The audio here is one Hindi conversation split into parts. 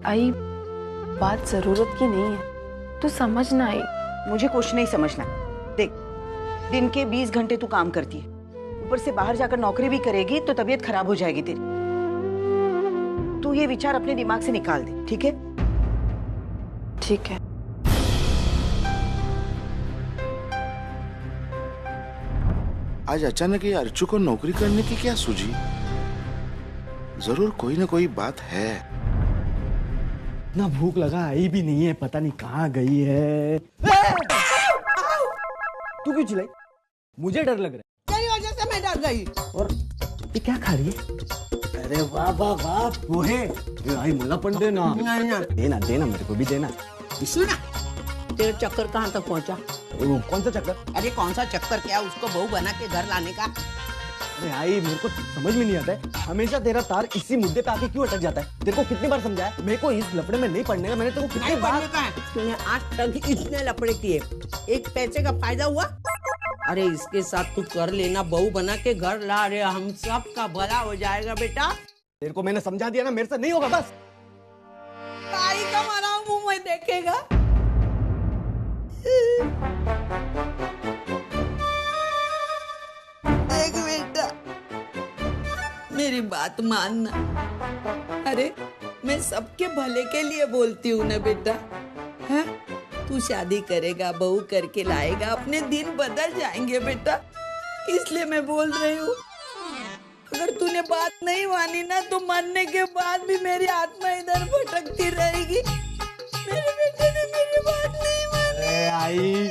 आई बात जरूरत की नहीं है, तू समझना आई। मुझे कुछ नहीं समझना। देख, दिन के 20 घंटे तू काम करती है, ऊपर से बाहर जाकर नौकरी भी करेगी तो तबीयत खराब हो जाएगी तेरी। तू ये विचार अपने दिमाग से निकाल दे, ठीक है? ठीक है। आज अचानक ये अर्चू को नौकरी करने की क्या सूझी? जरूर कोई ना कोई बात है। ना भूख लगा आई भी नहीं है, पता नहीं कहाँ गई है। तू क्यों चिल्लाई? मुझे डर लग रहा है। तेरी वजह से मैं डर गई। और ये क्या खा रही है? अरे वाह वाह वाह, पोहे। आई मुल्ला पन देना। देना देना, मेरे को भी देना। सुना, तेरा चक्कर कहाँ तक पहुँचा? कौन सा चक्कर? अरे कौन सा चक्कर, क्या उसको बहू बना के घर लाने का? अरे आई, मेरे को समझ में नहीं आता है, हमेशा तेरा तार इसी मुद्दे पे आके क्यों अटक जाता है? तेरे को कितनी बार समझाया मेरे को इस लफड़े में नहीं पड़ने का? मैंने तेरे को कितनी बार कहा है? तूने आज तक इतने लफड़े किए, एक पैसे का फायदा हुआ? अरे इसके साथ तू कर लेना, बहू बना के घर ला रहे, हम सब का भला हो जाएगा बेटा। तेरे को मैंने समझा दिया ना, मेरे से नहीं होगा बस। ताई का मारा मुंह में देखेगा। देख बेटा, मेरी बात मानना। अरे मैं सबके भले के लिए बोलती हूँ ना बेटा। है तू शादी करेगा, बहू करके लाएगा, अपने दिन बदल जाएंगे बेटा, इसलिए मैं बोल रही हूँ। अगर तूने बात नहीं मानी ना तो मरने के बाद भी मेरी आत्मा इधर भटकती रहेगी। मेरे बेटे ने मेरी बात नहीं मानी। अरे आई,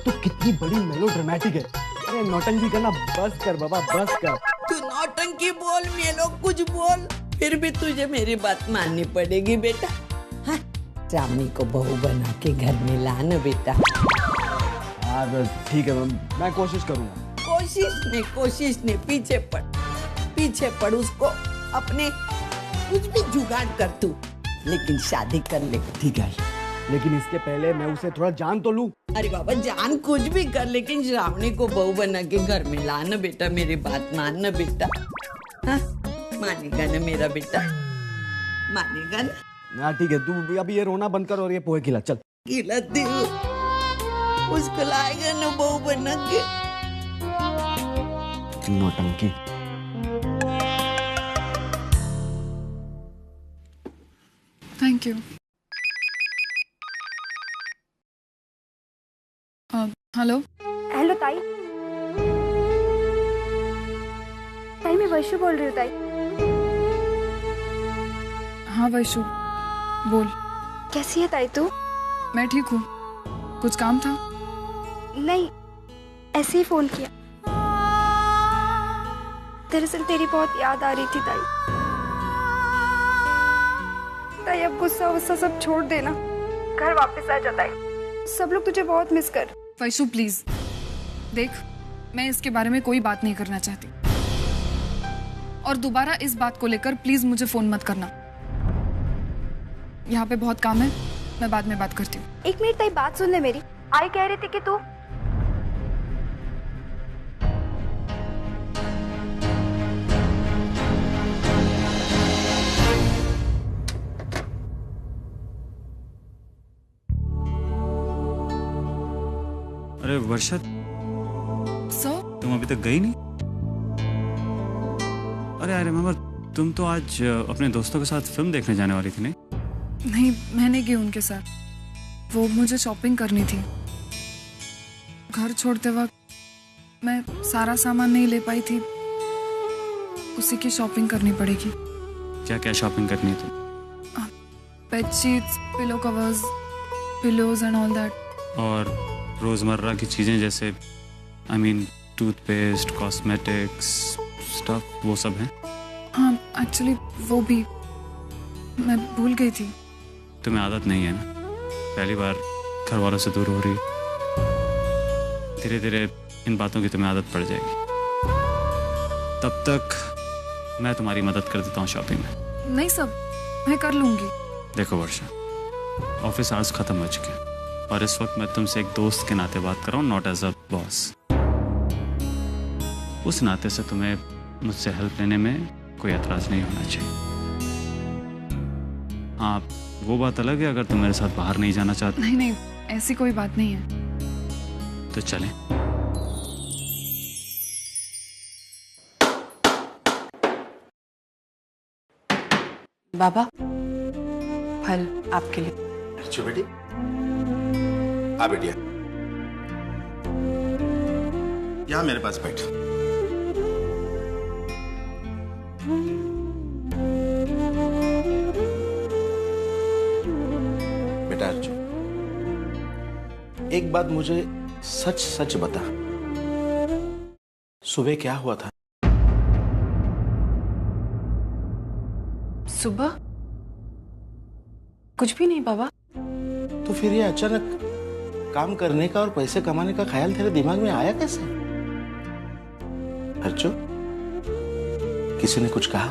तू कितनी बड़ी मेलोड्रामेटिक है। अरे नौटंकी करना बस कर बाबा, बस कर। तू नौटंकी बोल, मैं लोग कुछ बोल, फिर भी तुझे मेरी बात माननी पड़ेगी बेटा। हाँ, श्रावणी को बहू बना के घर में लाना बेटा। हाँ ठीक है, मैं कोशिश करूंगा। कोशिश नहीं, पीछे पड़ उसको अपने, कुछ भी जुगाड़ कर तू, लेकिन शादी कर ले। ठीक है, लेकिन इसके पहले मैं उसे थोड़ा जान तो लूं। अरे बाबा जान कुछ भी कर, लेकिन श्रावणी को बहू बना के घर में लाना बेटा, मेरी बात मानना बेटा। हाँ, मानेगा ना मेरा बेटा? मानेगा ना? हाँ ठीक है, तू अभी ये रोना बंद कर और ये पोहे खिला, चल। खिलाती हूँ, उसको लाएगा ना बहू बना के। नौटंकी। Thank you. हेलो हेलो ताई। ताई मैं वैशु बोल रही हूँ ताई। हाँ वैशु बोल। कैसी है ताई तू? मैं ठीक हूँ। कुछ काम था? नहीं, ऐसे ही फोन किया। दरअसल तेरी बहुत याद आ रही थी ताई। ताई अब गुस्सा वुस्सा सब छोड़ देना, घर वापस आ जा ताई। सब लोग तुझे बहुत मिस कर। वैशु प्लीज देख, मैं इसके बारे में कोई बात नहीं करना चाहती, और दोबारा इस बात को लेकर प्लीज मुझे फोन मत करना। यहाँ पे बहुत काम है, मैं बाद में बात करती हूँ। एक मिनट ताई, बात सुन ले मेरी। आई कह रही थी कि तू अरे वर्षा, तुम अभी तक गई नहीं? अरे आई रिमेम्बर, तुम तो आज अपने दोस्तों के साथ फिल्म देखने जाने वाली थी नहीं? नहीं, मैं नहीं गई उनके साथ। वो मुझे शॉपिंग करनी थी। घर छोड़ते वक्त मैं सारा सामान नहीं ले पाई थी, उसी की शॉपिंग करनी पड़ेगी। क्या क्या शॉपिंग करनी है तुम? Bedsheets, pillow covers, pillows and all that. और रोजमर्रा की चीजें जैसे I mean toothpaste, cosmetics, stuff, वो सब हैं? हाँ एक्चुअली वो भी मैं भूल गई थी। तुम्हें आदत नहीं है ना, पहली बार घर वालों से दूर हो रही। धीरे धीरे इन बातों की तुम्हें आदत पड़ जाएगी। तब तक मैं तुम्हारी मदद कर देता हूँ शॉपिंग में। नहीं सब मैं कर लूंगी। देखो वर्षा, ऑफिस आवर्स खत्म हो चुके हैं और इस वक्त मैं तुमसे एक दोस्त के नाते बात कर रहा हूँ, नॉट एज अ बॉस। उस नाते से तुम्हें मुझसे हेल्प लेने में कोई एतराज नहीं होना चाहिए। हाँ, वो बात अलग है अगर तुम मेरे साथ बाहर नहीं जाना चाहते नहीं नहीं, ऐसी कोई बात नहीं है। तो चलें। बाबा, फल आपके लिए। अर्चू बेटी, आ बेटिया, यहाँ मेरे पास बैठ। बेटा अर्जु, एक बात मुझे सच सच बता, सुबह क्या हुआ था? सुबह कुछ भी नहीं बाबा। तो फिर ये अचानक काम करने का और पैसे कमाने का ख्याल तेरे दिमाग में आया कैसे? अर्जु, किसी ने कुछ कहा?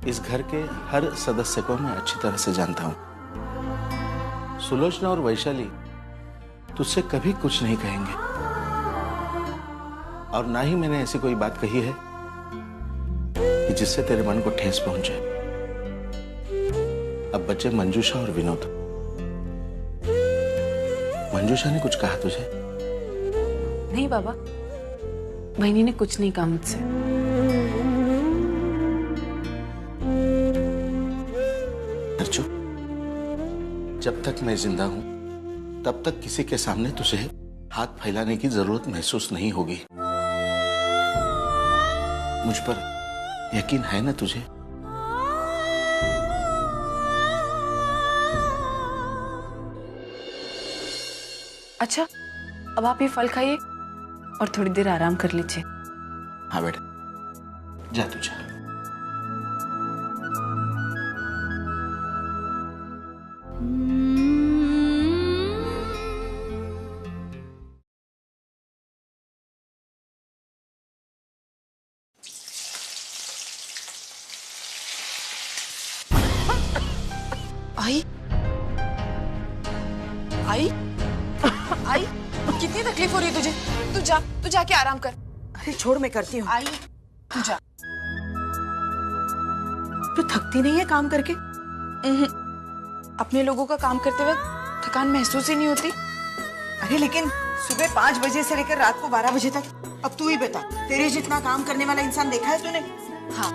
इस घर के हर सदस्य को मैं अच्छी तरह से जानता हूं। सुलोचना और वैशाली तुझसे कभी कुछ नहीं कहेंगे, और ना ही मैंने ऐसी कोई बात कही है कि जिससे तेरे मन को ठेस पहुंचे। अब बचे मंजूषा और विनोद। मंजूषा ने कुछ कहा तुझे? नहीं बाबा, बहनी ने कुछ नहीं कहा मुझसे। अर्जु, जब तक मैं जिंदा हूं तब तक किसी के सामने तुझे हाथ फैलाने की जरूरत महसूस नहीं होगी। मुझ पर यकीन है ना तुझे? अच्छा, अब आप ये फल खाइए और थोड़ी देर आराम कर लीजिए। हाँ बेटा, जा तू जा। आई आई आई, कितनी तकलीफ हो रही है तुझे? तू जाके आराम कर। अरे छोड़, मैं करती हूँ। आई, तू जा। तू थकती नहीं है काम करके? अपने लोगों का काम करते वक्त थकान महसूस ही नहीं होती। अरे लेकिन सुबह 5 बजे से लेकर रात को 12 बजे तक, अब तू ही बता, तेरे जितना काम करने वाला इंसान देखा है तूने? हाँ,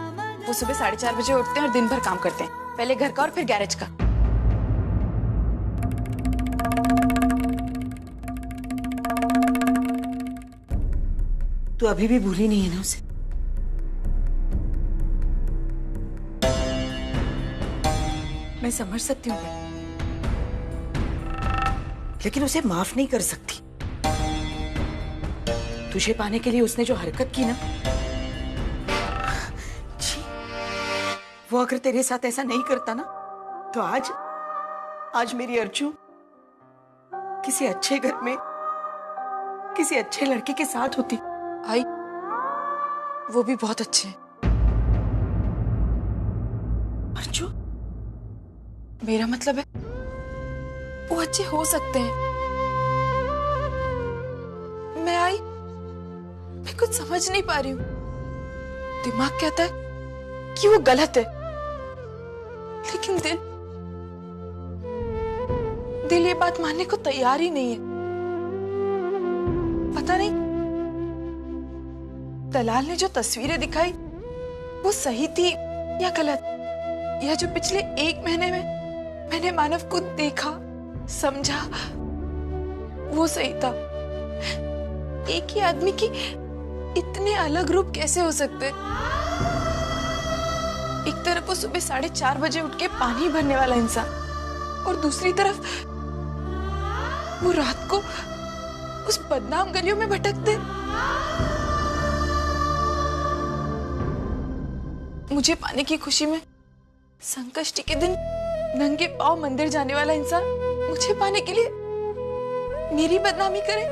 वो सुबह 4:30 बजे उठते हैं और दिन भर काम करते हैं, पहले घर का और फिर गैरेज का। तू अभी भी भूली नहीं है ना उसे? मैं समझ सकती हूँ, लेकिन उसे माफ नहीं कर सकती। तुझे पाने के लिए उसने जो हरकत की ना, जी, वो अगर तेरे साथ ऐसा नहीं करता ना, तो आज मेरी अर्जू किसी अच्छे घर में किसी अच्छे लड़के के साथ होती। आई, वो भी बहुत अच्छे हैं। अर्जू, मेरा मतलब है वो अच्छे हो सकते हैं। मैं कुछ समझ नहीं पा रही हूँ। दिमाग कहता है कि वो गलत है, लेकिन दिल ये बात मानने को तैयार ही नहीं है। पता नहीं दलाल ने जो तस्वीरें दिखाई वो सही थी या गलत, या जो पिछले 1 महीने में मैंने मानव को देखा समझा वो सही था। एक ही आदमी की इतने अलग रूप कैसे हो सकते? एक तरफ वो सुबह 4:30 बजे उठ के पानी भरने वाला इंसान, और दूसरी तरफ वो रात को उस बदनाम गलियों में भटकते। मुझे पाने की खुशी में संकष्टी के दिन नंगे पांव मंदिर जाने वाला इंसान मुझे पाने के लिए मेरी बदनामी करे?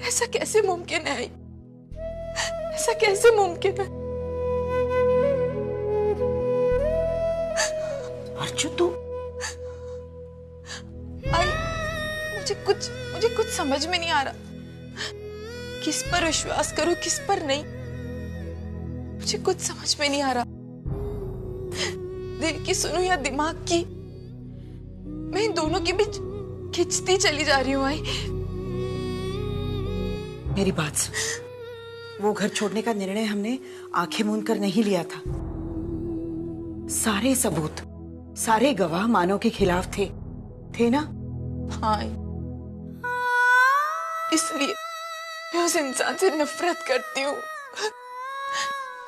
ऐसा कैसे मुमकिन है? ऐसा कैसे मुमकिन है? अर्जु, तू आई, मुझे कुछ समझ में नहीं आ रहा। किस पर विश्वास करूं, किस पर नहीं, मुझे कुछ समझ में नहीं आ रहा। दिल की सुनूं या दिमाग की, मैं इन दोनों के बीच खिंचती चली जा रही हूँ। आई, मेरी बात सुन, वो घर छोड़ने का निर्णय हमने आंखें मूंद कर नहीं लिया था। सारे सबूत, सारे गवाह मानव के खिलाफ थे ना? हाँ, इसलिए मैं उस इंसान से नफरत करती हूँ,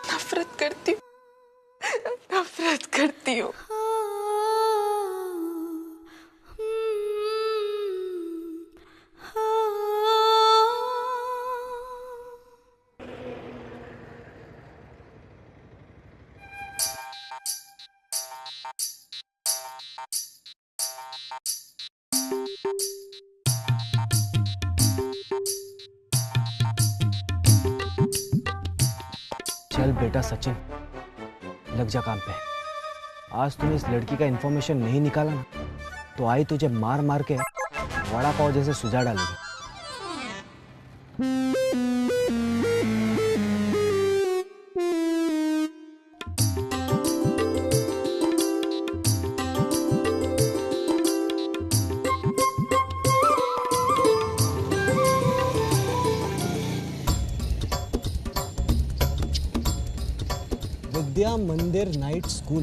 नफरत करती हूँ, नफरत करती हूँ। चल बेटा सचिन, लग जा काम पे। आज तूने इस लड़की का इन्फॉर्मेशन नहीं निकाला ना, तो आई तुझे मार मार के वड़ा पाव जैसे सुझा डालेगी। विद्या मंदिर नाइट स्कूल,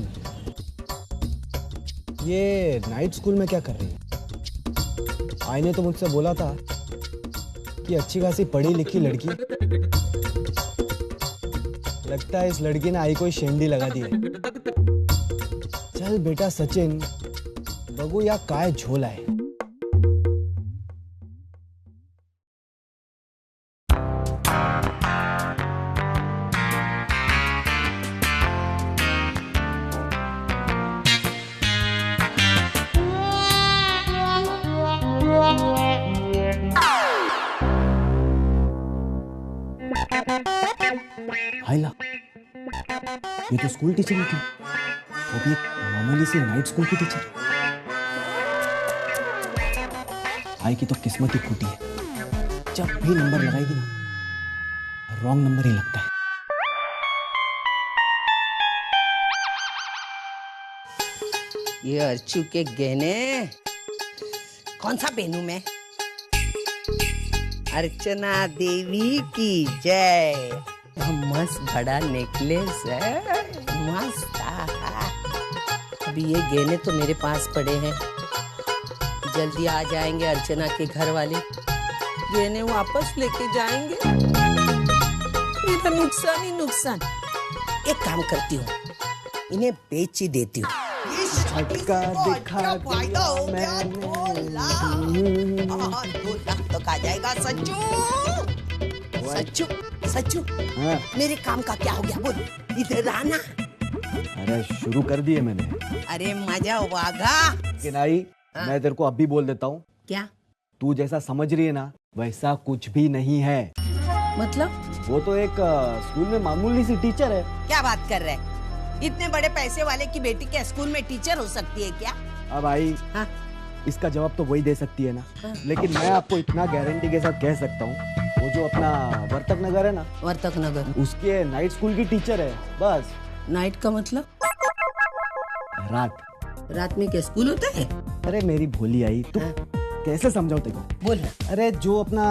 ये नाइट स्कूल में क्या कर रही है? आई ने तो मुझसे बोला था कि अच्छी खासी पढ़ी लिखी लड़की। लगता है इस लड़की ने आई कोई शेंडी लगा दी है। चल बेटा सचिन, बघूया काय झोल आहे। हाइला, ये तो स्कूल टीचर थी, वो भी एक मामूली सी नाइट स्कूल की टीचर। आई की तो किस्मत ही फूटी है, जब भी नंबर लगाएगी ना रॉन्ग नंबर ही लगता है। ये अर्चू के गहने कौन सा पहनूं मैं? अर्चना देवी की जय। मस्त बड़ा नेकलेस है, मस्त। अभी ये गहने तो मेरे पास पड़े हैं, जल्दी आ जाएंगे अर्चना के घर वाले, गहने वापस लेके जाएंगे। मेरा नुकसान ही नुकसान। एक काम करती हूँ, इन्हें बेच ही देती हूँ। झटका दिखा दिया मैंने। 2 लाख तक आ जाएगा। सच्चू सच्चू हाँ। मेरे काम का क्या हो गया? बोल, इधर आना। अरे शुरू कर दिए मैंने। अरे मजा वागा। लेकिन आई, मैं तेरे को अभी बोल देता हूँ, क्या? तू जैसा समझ रही है ना वैसा कुछ भी नहीं है। मतलब? वो तो एक स्कूल में मामूली सी टीचर है। क्या बात कर रहे हैं? इतने बड़े पैसे वाले की बेटी के स्कूल में टीचर हो सकती है क्या? अब आई, हाँ? इसका जवाब तो वही दे सकती है ना। लेकिन मैं आपको इतना गारंटी के साथ कह सकता हूँ, वो जो अपना वर्तक नगर है ना, वर्तक नगर, उसके नाइट स्कूल की टीचर है। बस। नाइट का मतलब? रात में क्या स्कूल होता है? अरे मेरी भोली आई, तू कैसे समझाओ तेको? बोल। अरे जो अपना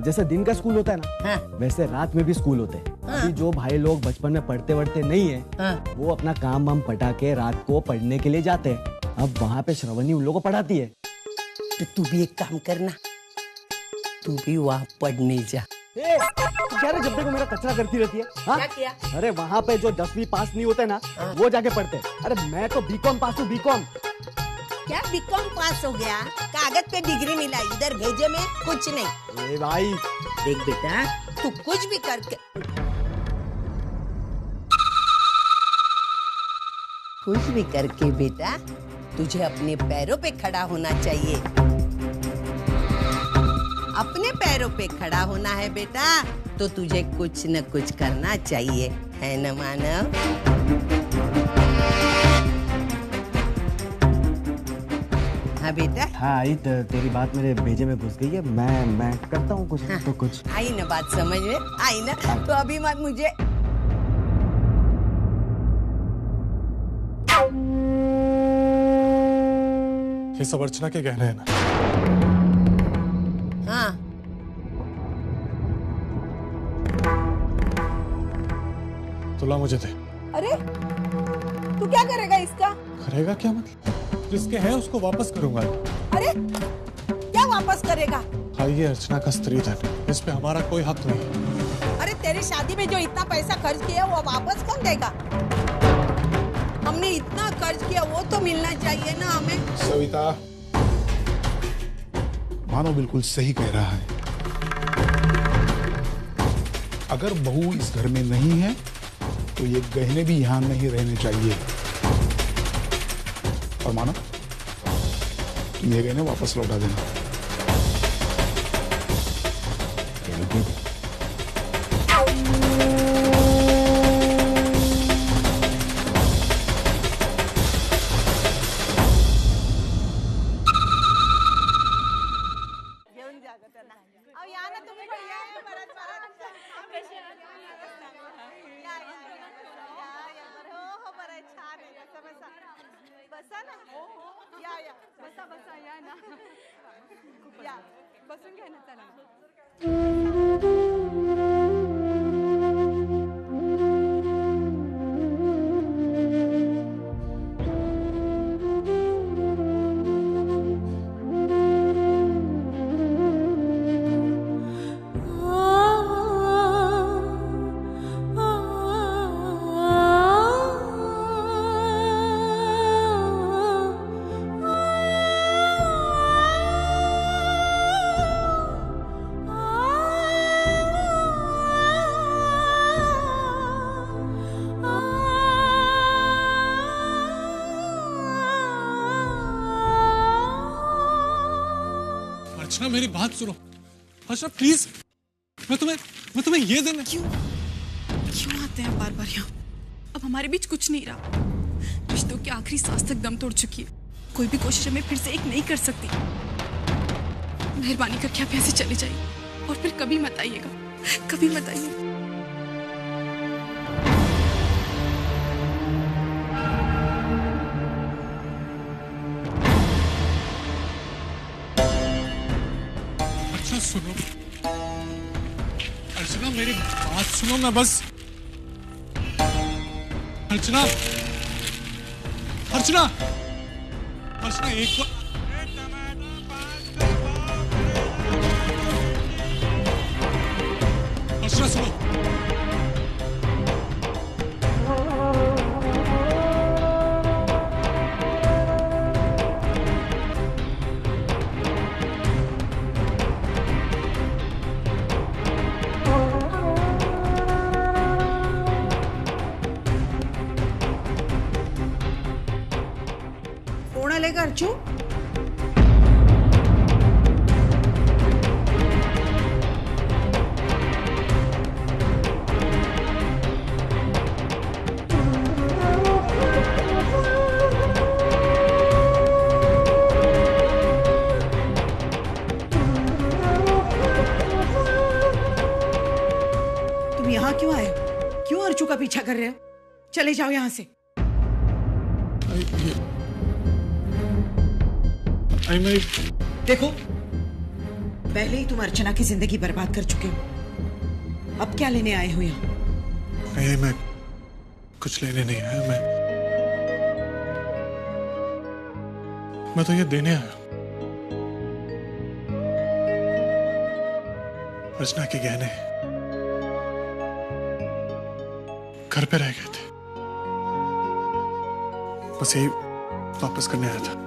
जैसे दिन का स्कूल होता है ना, वैसे रात में भी स्कूल होते हैं। अभी जो भाई लोग बचपन में पढ़ते नहीं है, वो अपना काम वाम पटा के रात को पढ़ने के लिए जाते हैं। अब वहाँ पे श्रवणी उन लोगों को पढ़ाती है। तो तू भी एक काम करना, तू भी वहाँ पढ़ने जा। क्या रे, जब देखो मेरा कचरा करती रहती है। हाँ? क्या किया? अरे वहाँ पे जो 10वीं पास नहीं होते ना, वो जाके पढ़ते। अरे मैं तो बीकॉम पास हूँ, बीकॉम। क्या बीकॉम पास हो गया? कागज पे डिग्री मिला, इधर भेजे में कुछ नहीं। ए भाई देख बेटा, तू कुछ भी करके बेटा, तुझे अपने पैरों पे खड़ा होना चाहिए। अपने पैरों पे खड़ा होना है बेटा, तो तुझे कुछ न कुछ करना चाहिए, है न मानव? हाँ बेटा। हाँ आई, तेरी बात मेरे भेजे में घुस गई है। मैं करता हूँ कुछ। हाँ। तो कुछ आई ना बात समझ में आई ना। तो अभी मत मुझे ये सब अर्चना के गहने हैं ना? हाँ। तुला मुझे दे। अरे तू क्या करेगा इसका? करेगा क्या मतलब? जिसके हैं उसको वापस करूंगा। अरे क्या वापस करेगा? हाँ, ये अर्चना का स्त्री धन, इस पे हमारा कोई हक नहीं। अरे तेरी शादी में जो इतना पैसा खर्च किया वो वापस कौन देगा? हमने इतना खर्च किया वो तो मिलना चाहिए ना हमें। सविता, मानो बिल्कुल सही कह रहा है। अगर बहू इस घर में नहीं है तो ये गहने भी यहां नहीं रहने चाहिए। और मानो, तुम ये गहने वापस लौटा देना। अर्चना, मेरी बात सुनो। अर्चना प्लीज, मैं तुम्हें ये देना। क्यों आते हैं बार बार यहाँ? अब हमारे बीच कुछ नहीं रहा। रिश्तों की आखिरी सांस तक दम तोड़ चुकी है। कोई भी कोशिश हमें फिर से एक नहीं कर सकती। मेहरबानी करके आप यहाँ से चले जाइए और फिर कभी मत आइएगा, कभी मत आइएगा। सुनो अर्चना, मेरी बात सुनो ना बस। अर्चना, अर्चना, अर्चना एक बार। अर्चना सुनो। लेगा अर्चू? तुम यहाँ क्यों आए? क्यों अर्चू का पीछा कर रहे हो? चले जाओ यहाँ से। देखो, पहले ही तुम अर्चना की जिंदगी बर्बाद कर चुके हो। अब क्या लेने आए हो यहाँ? नहीं, मैं कुछ लेने नहीं आया। मैं तो ये देने आया। अर्चना के गहने घर पे रह गए थे, बस यही वापस करने आया था।